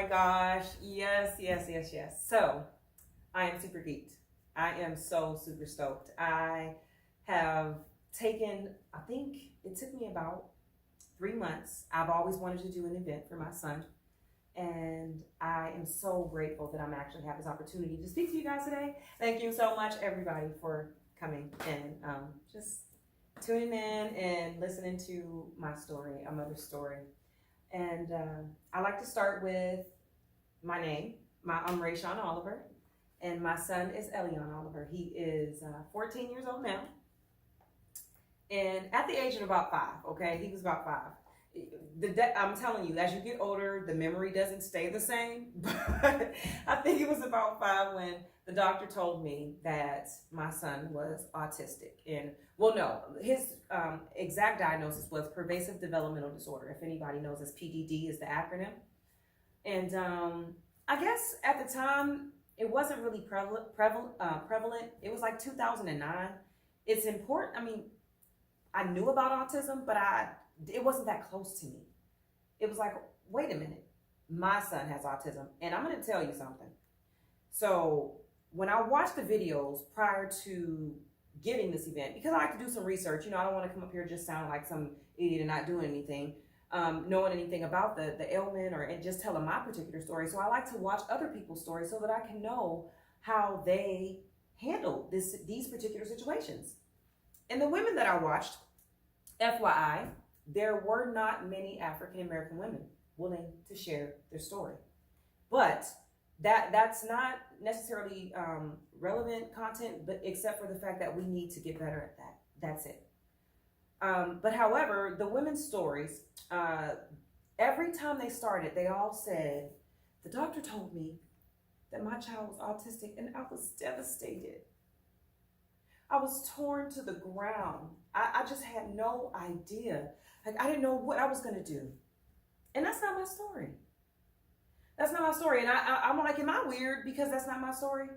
my gosh. Yes, yes, yes, yes. So I am super geeked. I am so super stoked. I have taken, I think it took me about 3 months. I've always wanted to do an event for my son. And I am so grateful that I'm actually have this opportunity to speak to you guys today. Thank you so much, everybody, for coming and just tuning in and listening to my story, a mother's story. And I like to start with my name. I'm Rayshone Oliver, and my son is Elion Oliver. He is 14 years old now, and at the age of about 5. Okay, he was about 5. I'm telling you, as you get older, the memory doesn't stay the same. But I think it was about 5 when the doctor told me that my son was autistic. And well, no, his exact diagnosis was pervasive developmental disorder. If anybody knows this, PDD is the acronym. And I guess at the time it wasn't really prevalent. It was like 2009. It's important. I mean, I knew about autism, but it wasn't that close to me. It was like, wait a minute, my son has autism, and I'm going to tell you something. So when I watched the videos prior to giving this event, because I like to do some research, I don't want to come up here and just sound like some idiot and not doing anything, knowing anything about the ailment and just telling my particular story. So I like to watch other people's stories so that I can know how they handle these particular situations. And the women that I watched, FYI, there were not many African American women willing to share their story. But that's not necessarily relevant content, but except for the fact that we need to get better at that. That's it. But however, the women's stories, every time they started, they all said, the doctor told me that my child was autistic, and I was devastated. I was torn to the ground. I just had no idea. Like, I didn't know what I was going to do. And that's not my story. That's not my story. And I'm like, am I weird because that's not my story?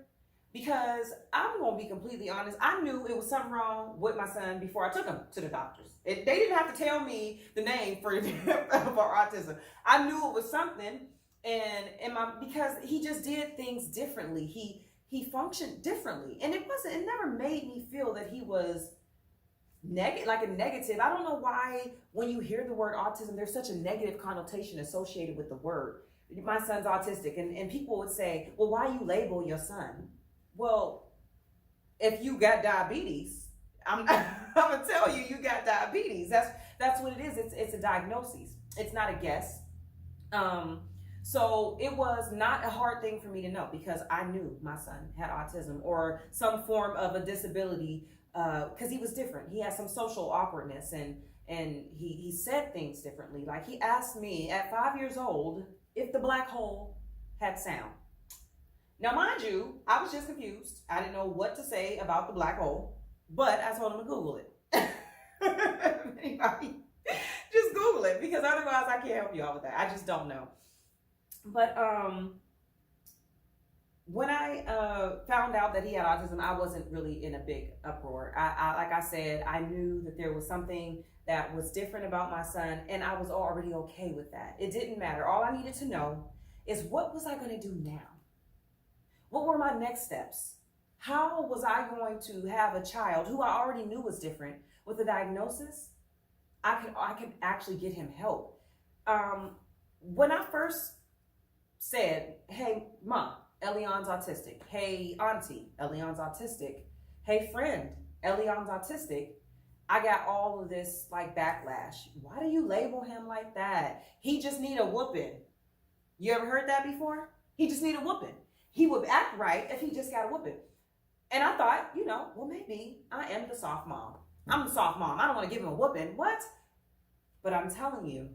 Because I'm going to be completely honest. I knew it was something wrong with my son before I took him to the doctors. They didn't have to tell me the name for autism. I knew it was something. Because he just did things differently. He functioned differently. And it never made me feel that he was like a negative. I don't know why when you hear the word autism, there's such a negative connotation associated with the word. My son's autistic. And people would say, well, why you label your son? Well, if you got diabetes, I'm going to tell you got diabetes. That's what it is. It's a diagnosis. It's not a guess. So it was not a hard thing for me to know because I knew my son had autism or some form of a disability because he was different. He had some social awkwardness and he said things differently. Like he asked me at 5 years old if the black hole had sound. Now, mind you, I was just confused. I didn't know what to say about the black hole, but I told him to Google it. Anybody, just Google it because otherwise I can't help you out with that. I just don't know. But when I found out that he had autism, I wasn't really in a big uproar. I like I said, I knew that there was something that was different about my son, and I was already okay with that. It didn't matter. All I needed to know is what was I going to do now? What were my next steps? How was I going to have a child who I already knew was different with a diagnosis? I could actually get him help. When I first said, hey, Mom, Elion's autistic. Hey, Auntie, Elion's autistic. Hey, friend, Elion's autistic. I got all of this like backlash. Why do you label him like that? He just need a whooping. You ever heard that before? He just need a whooping. He would act right if he just got a whooping. And I thought, well, maybe I am the soft mom. I'm the soft mom. I don't want to give him a whooping. What? But I'm telling you,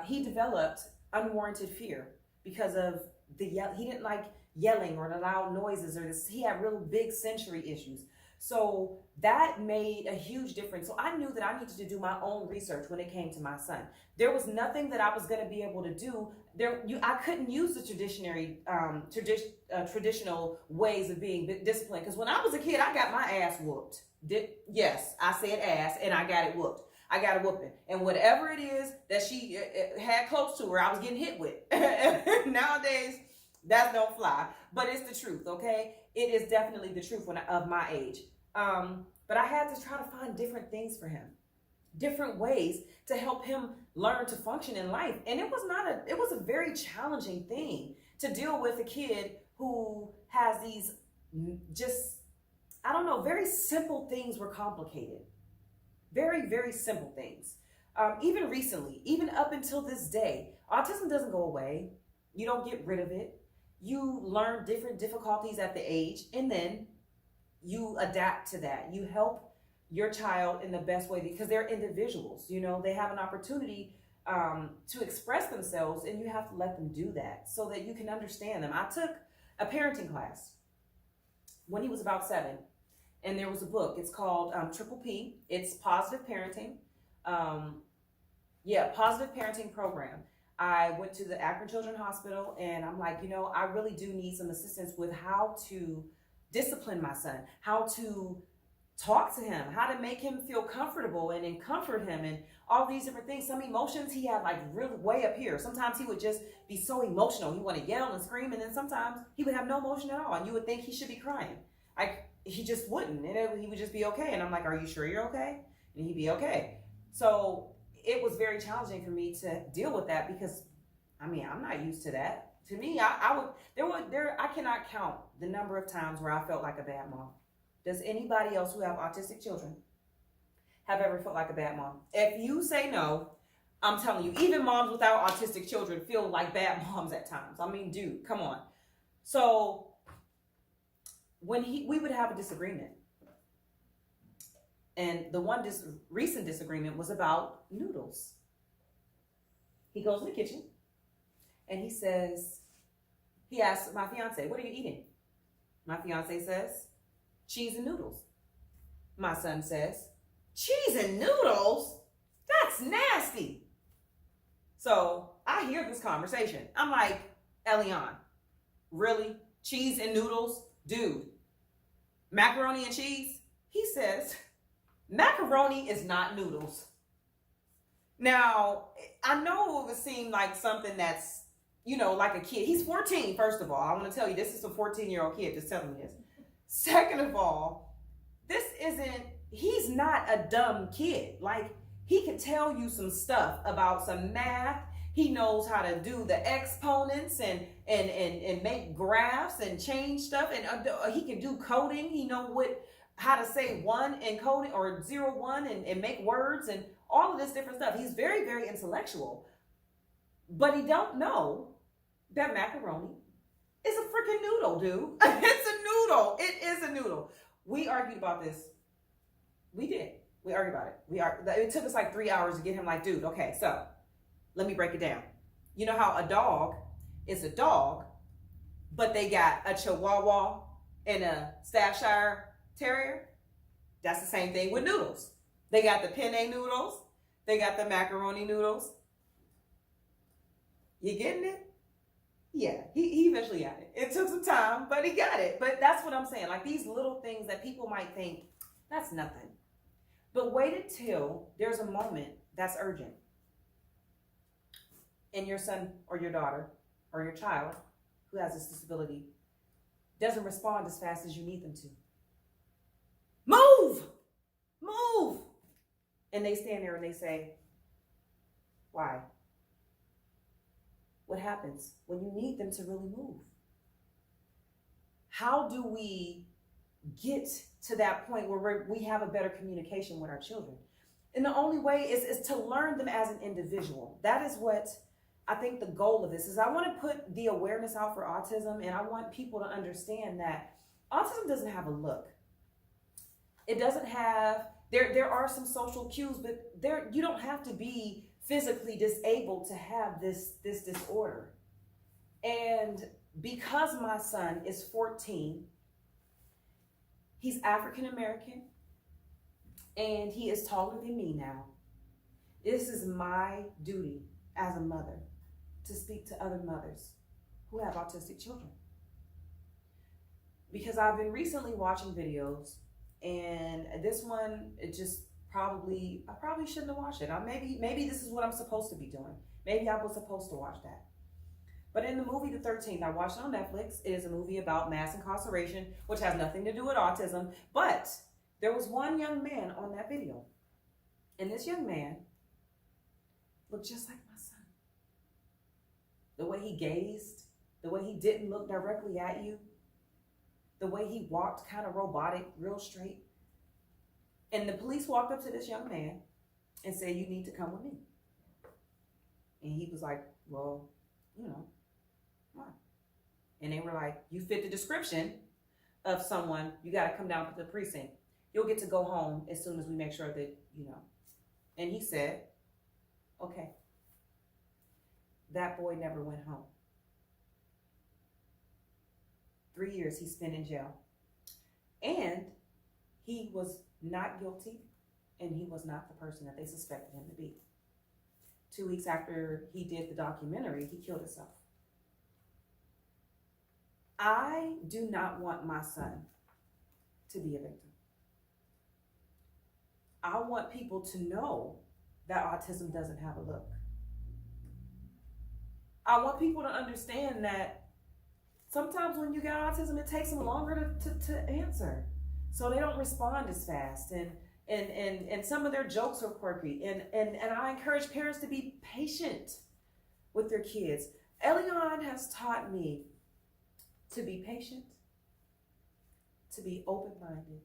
he developed unwarranted fear because of he didn't like yelling or the loud noises he had real big sensory issues. So that made a huge difference. So I knew that I needed to do my own research when it came to my son. There was nothing that I was going to be able to do. I couldn't use the traditional ways of being disciplined. Because when I was a kid, I got my ass whooped. Yes, I said ass, and I got it whooped. I got a whooping. And whatever it is that she had close to her, I was getting hit with. Nowadays, that don't fly. But it's the truth, okay? It is definitely the truth of my age. But I had to try to find different things for him, different ways to help him learn to function in life. And it was a very challenging thing to deal with a kid who has these just, I don't know, very simple things were complicated. Very, very simple things. Even recently, even up until this day, autism doesn't go away. You don't get rid of it. You learn different difficulties at the age, and then you adapt to that. You help your child in the best way because they're individuals. You know, they have an opportunity to express themselves, and you have to let them do that so that you can understand them. I took a parenting class when he was about 7. And there was a book. It's called Triple P. It's Positive Parenting. Positive Parenting Program. I went to the Akron Children's Hospital, and I'm like, I really do need some assistance with how to discipline my son, how to talk to him, how to make him feel comfortable and comfort him, and all these different things. Some emotions he had like really way up here. Sometimes he would just be so emotional. He want to yell and scream, and then sometimes he would have no emotion at all, and you would think he should be crying. He just wouldn't, and he would just be okay. And I'm like, are you sure you're okay? And he'd be okay. So it was very challenging for me to deal with that because, I'm not used to that. To me, I cannot count the number of times where I felt like a bad mom. Does anybody else who have autistic children have ever felt like a bad mom? If you say no, I'm telling you, even moms without autistic children feel like bad moms at times. Dude, come on. So when we would have a disagreement, and the one recent disagreement was about noodles. He goes in the kitchen and he asks my fiance, what are you eating? My fiance says, cheese and noodles. My son says, cheese and noodles? That's nasty. So I hear this conversation. I'm like, Elian, really? Cheese and noodles? Dude, macaroni and cheese? He says, macaroni is not noodles. Now, I know it would seem like something that's, like a kid. He's 14, first of all. I want to tell you, this is a 14-year-old kid just telling me this. Second of all, he's not a dumb kid. Like, he can tell you some stuff about some math. He knows how to do the exponents and make graphs and change stuff. And he can do coding. He knows how to say 1 in coding or 0, 1 and make words and all of this different stuff. He's very, very intellectual. But he don't know that macaroni is a freaking noodle, dude. It's a noodle. It is a noodle. We argued about this. We did. We argued about it. It took us like 3 hours to get him like, dude, okay, so let me break it down. You know how a dog is a dog, but they got a Chihuahua and a Staffordshire Terrier? That's the same thing with noodles. They got the penne noodles. They got the macaroni noodles. You getting it? Yeah, he eventually got it. It took some time, but he got it. But that's what I'm saying. Like these little things that people might think, that's nothing. But wait until there's a moment that's urgent. And your son or your daughter or your child who has this disability doesn't respond as fast as you need them to. Move! Move! And they stand there and they say, why? What happens when you need them to really move? How do we get to that point where we have a better communication with our children? And the only way is to learn them as an individual. That is what I think the goal of this is. I want to put the awareness out for autism, and I want people to understand that autism doesn't have a look. It doesn't have, there are some social cues, but you don't have to be physically disabled to have this disorder. And because my son is 14, he's African American, and he is taller than me now. This is my duty as a mother to speak to other mothers who have autistic children. Because I've been recently watching videos, and this one, it just I probably shouldn't have watched it. Maybe this is what I'm supposed to be doing. Maybe I was supposed to watch that. But in the movie The 13th, I watched it on Netflix. It is a movie about mass incarceration, which has nothing to do with autism. But there was one young man on that video. And this young man looked just like my son. The way he gazed, the way he didn't look directly at you, the way he walked kind of robotic, real straight. And the police walked up to this young man and said, "You need to come with me." And he was like, "Well, you know, why?" And they were like, "You fit the description of someone, you got to come down to the precinct. You'll get to go home as soon as we make sure that, you know." And he said, "Okay." That boy never went home. 3 years he spent in jail. And he was not guilty, and he was not the person that they suspected him to be. 2 weeks after he did the documentary, he killed himself. I do not want my son to be a victim. I want people to know that autism doesn't have a look. I want people to understand that sometimes when you get autism, it takes them longer to answer. So they don't respond as fast. And some of their jokes are quirky. And I encourage parents to be patient with their kids. Elion has taught me to be patient, to be open-minded,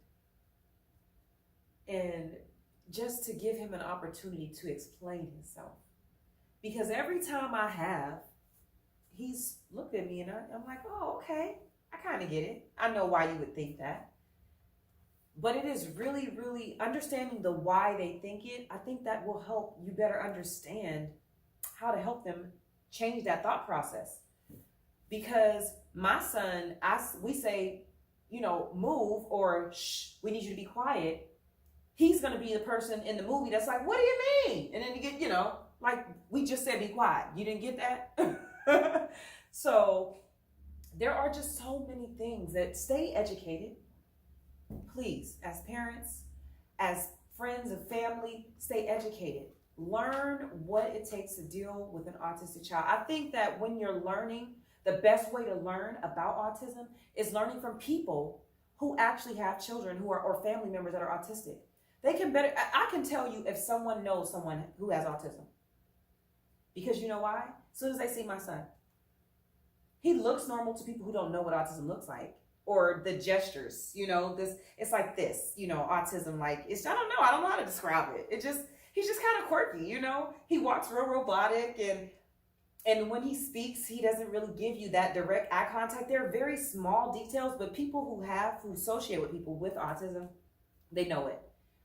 and just to give him an opportunity to explain himself. Because every time I have, he's looked at me and I'm like, "Oh, okay, I kind of get it. I know why you would think that." But it is really, really understanding the why they think it. I think that will help you better understand how to help them change that thought process. Because my son, we say, you know, move, or shh, we need you to be quiet. He's going to be the person in the movie that's like, "What do you mean?" And then you get, you know, like, we just said be quiet. You didn't get that? So there are just so many things that stay educated. Please, as parents, as friends and family, stay educated. Learn what it takes to deal with an autistic child. I think that when you're learning, the best way to learn about autism is learning from people who actually have children who are, or family members that are autistic. They can better, I can tell you if someone knows someone who has autism. Because you know why? As soon as they see my son, he looks normal to people who don't know what autism looks like, or the gestures, you know, it's like this, you know, autism, like, it's, I don't know how to describe it. He's just kind of quirky, you know, he walks real robotic, and when he speaks, he doesn't really give you that direct eye contact. They're very small details, but people who associate with people with autism, they know it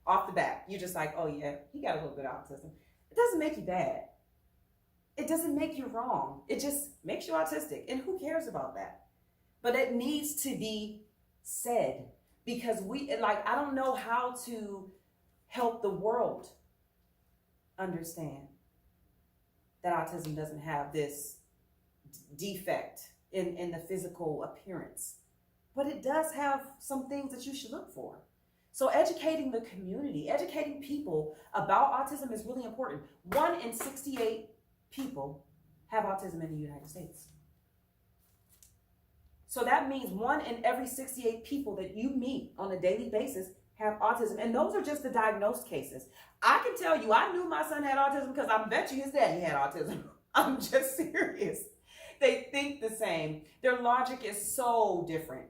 off the bat. You're just like, "Oh yeah, he got a little bit of autism." It doesn't make you bad. It doesn't make you wrong. It just makes you autistic. And who cares about that? But it needs to be said, because I don't know how to help the world understand that autism doesn't have this defect in the physical appearance. But it does have some things that you should look for. So educating the community, educating people about autism is really important. 1 in 68 people have autism in the United States. So that means 1 in every 68 people that you meet on a daily basis have autism. And those are just the diagnosed cases. I can tell you, I knew my son had autism because I bet you his daddy had autism. I'm just serious. They think the same. Their logic is so different.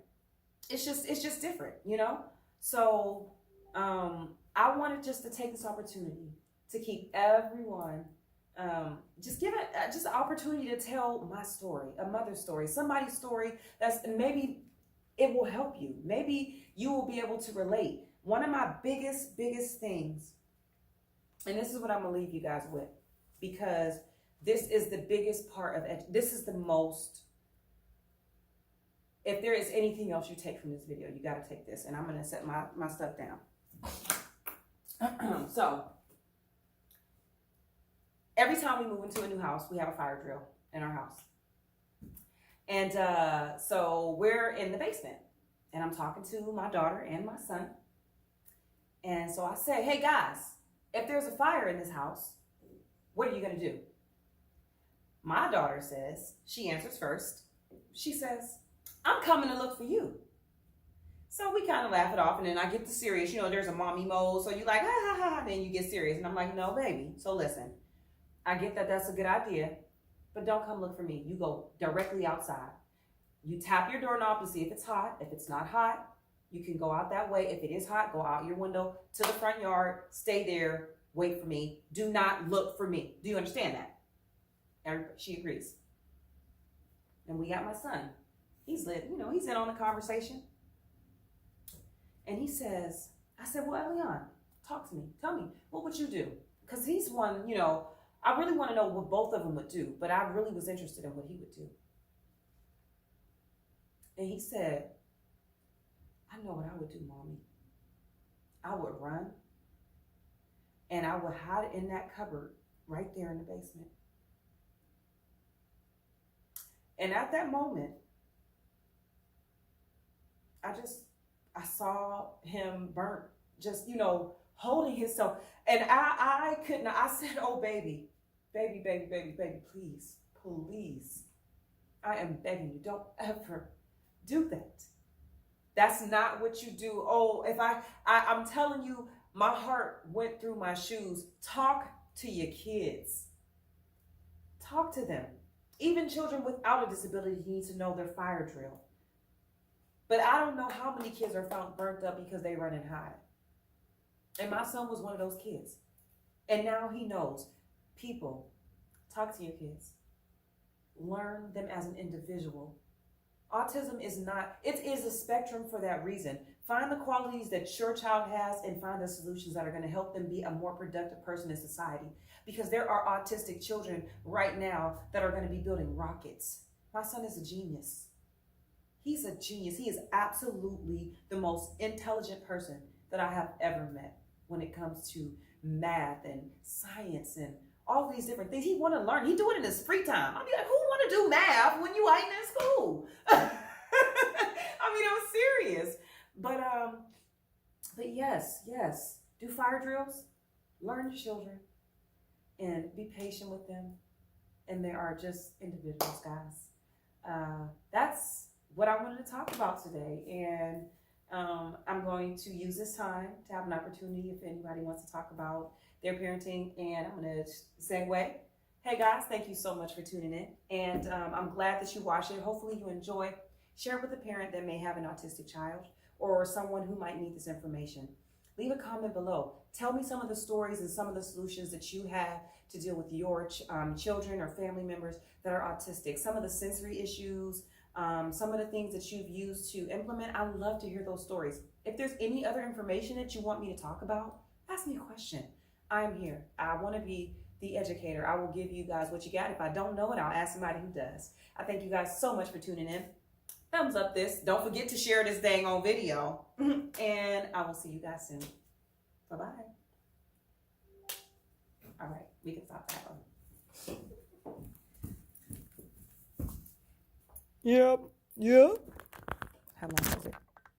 It's just different, you know? So I wanted just to take this opportunity to keep everyone, just give it just an opportunity to tell my story, a mother's story, somebody's story that's, maybe it will help you. Maybe you will be able to relate. One of my biggest things, and this is what I'm gonna leave you guys with, because this is the biggest part of it. This is the most, if there is anything else you take from this video, you got to take this. And I'm going to set my stuff down. So every time we move into a new house, we have a fire drill in our house. And so we're in the basement, and I'm talking to my daughter and my son. And so I say, hey guys, if there's a fire in this house, what are you going to do? My daughter says, she answers first. She says, I'm coming to look for you. So we kind of laugh it off, and then I get to serious. You know, there's a mommy mode, so you like, ha ha ha, then you get serious. And I'm like, no, baby. So listen, I get that that's a good idea, but don't come look for me. You go directly outside. You tap your doorknob to see if it's hot. If it's not hot, you can go out that way. If it is hot, go out your window to the front yard, stay there, wait for me. Do not look for me. Do you understand that? And she agrees. And we got my son. He's lit, you know, he's in on the conversation. And he says, I said, well, Elian, talk to me. Tell me, what would you do? Because he's one, you know, I really want to know what both of them would do, but I really was interested in what he would do. And he said, I know what I would do, Mommy. I would run, and I would hide in that cupboard right there in the basement. And at that moment, I saw him burnt, just, you know, holding himself. And I couldn't, I said, oh, baby, please, I am begging you, don't ever do that. That's not what you do. Oh, if I'm telling you, my heart went through my shoes. Talk to your kids. Talk to them. Even children without a disability need to know their fire drill. But I don't know how many kids are found burnt up because they run and hide. And my son was one of those kids. And now he knows. People, talk to your kids. Learn them as an individual. Autism is not, it is a spectrum for that reason. Find the qualities that your child has and find the solutions that are going to help them be a more productive person in society. Because there are autistic children right now that are going to be building rockets. My son is a genius. He's a genius. He is absolutely the most intelligent person that I have ever met when it comes to math and science and all these different things. He want to learn. He do it in his free time. I'll be like, who want to do math when you ain't in school? I mean, I'm serious. But yes, do fire drills, learn your children, and be patient with them. And they are just individuals, guys. That's what I wanted to talk about today. And I'm going to use this time to have an opportunity if anybody wants to talk about their parenting. And I'm going to segue. Hey guys, thank you so much for tuning in. And I'm glad that you watched it. Hopefully you enjoy. Share it with a parent that may have an autistic child or someone who might need this information. Leave a comment below. Tell me some of the stories and some of the solutions that you have to deal with your children or family members that are autistic. Some of the sensory issues, some of the things that you've used to implement. I would love to hear those stories. If there's any other information that you want me to talk about, ask me a question. I'm here. I want to be the educator. I will give you guys what you got. If I don't know it, I'll ask somebody who does. I thank you guys so much for tuning in. Thumbs up this. Don't forget to share this dang on video. And I will see you guys soon. Bye-bye. All right, we can stop that one. Yep. How long is it?